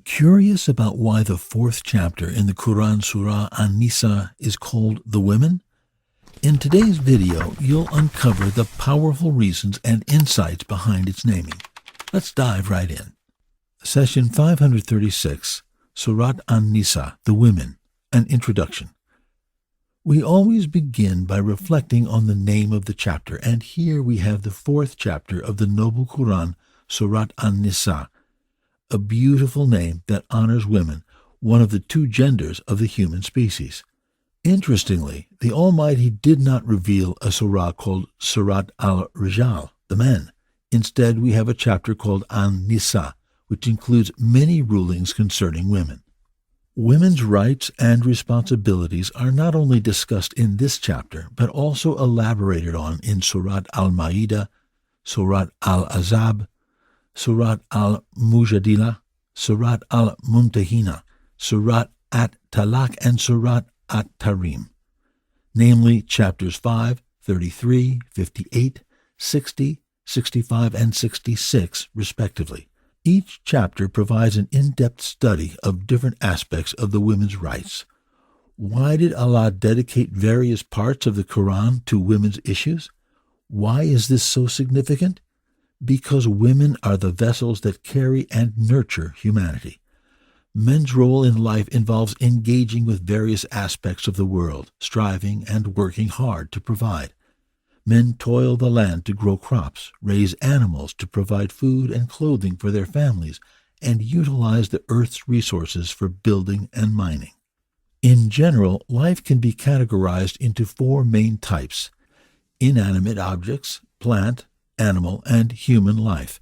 Curious about why the fourth chapter in the Quran Surah An-Nisa is called The Women? In today's video, you'll uncover the powerful reasons and insights behind its naming. Let's dive right in. Session 536, Surah An-Nisa, The Women, an Introduction. We always begin by reflecting on the name of the chapter, and here we have the fourth chapter of the noble Quran, Surah An-Nisa, a beautiful name that honors women, one of the two genders of the human species. Interestingly, the Almighty did not reveal a surah called Surah Al-Rijal, the men. Instead, we have a chapter called An-Nisa, which includes many rulings concerning women. Women's rights and responsibilities are not only discussed in this chapter, but also elaborated on in Surah Al-Ma'idah, Surah Al-Ahzab, Surah Al-Mujadilah, Surah Al-Mumtahina, Surah At-Talaq, and Surah At-Tahrim, namely chapters 5, 33, 58, 60, 65, and 66, respectively. Each chapter provides an in-depth study of different aspects of the women's rights. Why did Allah dedicate various parts of the Quran to women's issues? Why is this so significant? Because women are the vessels that carry and nurture humanity. Men's role in life involves engaging with various aspects of the world, striving and working hard to provide. Men toil the land to grow crops, raise animals to provide food and clothing for their families, and utilize the earth's resources for building and mining. In general, life can be categorized into four main types: inanimate objects, plant, animal, and human life.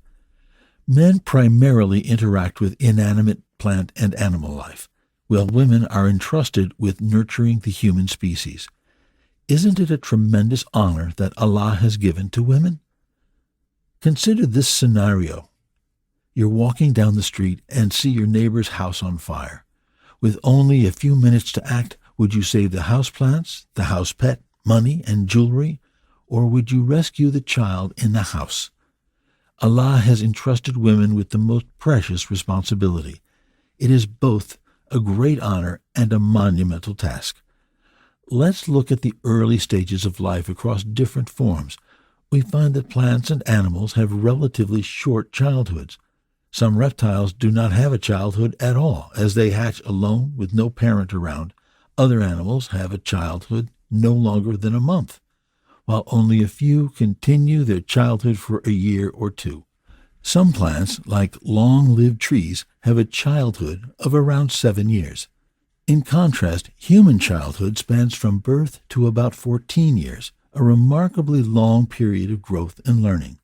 Men primarily interact with inanimate plant and animal life, while women are entrusted with nurturing the human species. Isn't it a tremendous honor that Allah has given to women? Consider this scenario. You're walking down the street and see your neighbor's house on fire. With only a few minutes to act, would you save the houseplants, the house pet, money, and jewelry, or would you rescue the child in the house? Allah has entrusted women with the most precious responsibility. It is both a great honor and a monumental task. Let's look at the early stages of life across different forms. We find that plants and animals have relatively short childhoods. Some reptiles do not have a childhood at all, as they hatch alone with no parent around. Other animals have a childhood no longer than a month, while only a few continue their childhood for a year or two. Some plants, like long-lived trees, have a childhood of around 7 years. In contrast, human childhood spans from birth to about 14 years, a remarkably long period of growth and learning.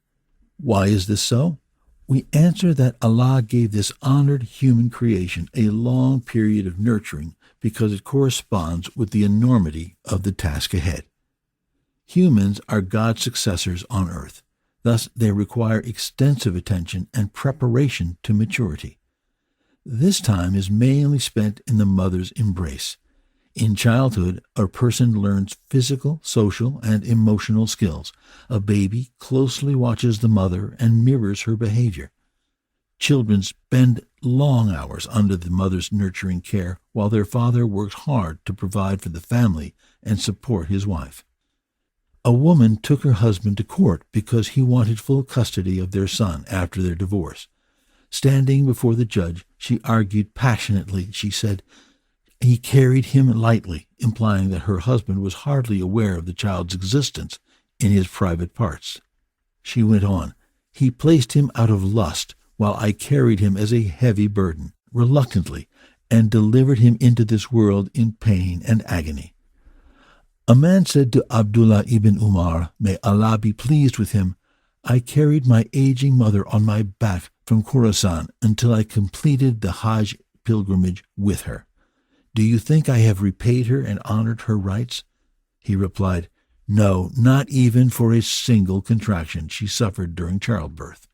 Why is this so? We answer that Allah gave this honored human creation a long period of nurturing because it corresponds with the enormity of the task ahead. Humans are God's successors on earth. Thus, they require extensive attention and preparation to maturity. This time is mainly spent in the mother's embrace. In childhood, a person learns physical, social, and emotional skills. A baby closely watches the mother and mirrors her behavior. Children spend long hours under the mother's nurturing care while their father works hard to provide for the family and support his wife. A woman took her husband to court because he wanted full custody of their son after their divorce. Standing before the judge, she argued passionately. She said, "He carried him lightly," implying that her husband was hardly aware of the child's existence in his private parts. She went on, "He placed him out of lust, while I carried him as a heavy burden, reluctantly, and delivered him into this world in pain and agony." A man said to Abdullah ibn Umar, may Allah be pleased with him, "I carried my aging mother on my back from Khorasan until I completed the Hajj pilgrimage with her. Do you think I have repaid her and honored her rights?" He replied, "No, not even for a single contraction she suffered during childbirth."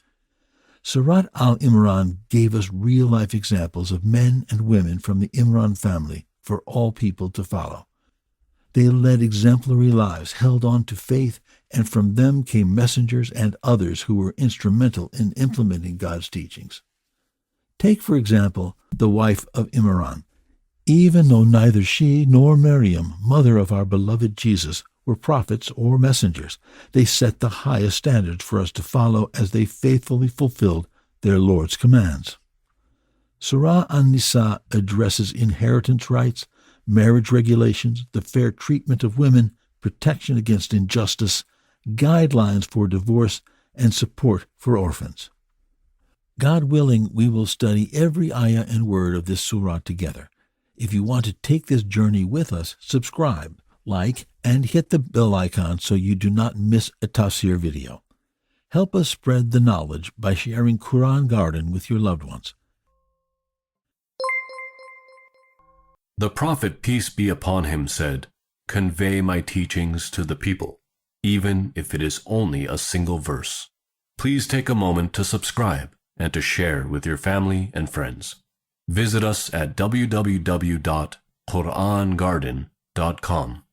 Surah Al-Imran gave us real-life examples of men and women from the Imran family for all people to follow. They led exemplary lives, held on to faith, and from them came messengers and others who were instrumental in implementing God's teachings. Take, for example, the wife of Imran. Even though neither she nor Maryam, mother of our beloved Jesus, were prophets or messengers, they set the highest standards for us to follow as they faithfully fulfilled their Lord's commands. Surah An-Nisa addresses inheritance rights, marriage regulations, the fair treatment of women, protection against injustice, guidelines for divorce, and support for orphans. God willing, we will study every ayah and word of this surah together. If you want to take this journey with us, subscribe, like, and hit the bell icon so you do not miss a tafsir video. Help us spread the knowledge by sharing Quran Garden with your loved ones. The Prophet, peace be upon him, said, "Convey my teachings to the people, even if it is only a single verse." Please take a moment to subscribe and to share with your family and friends. Visit us at www.qurangarden.com.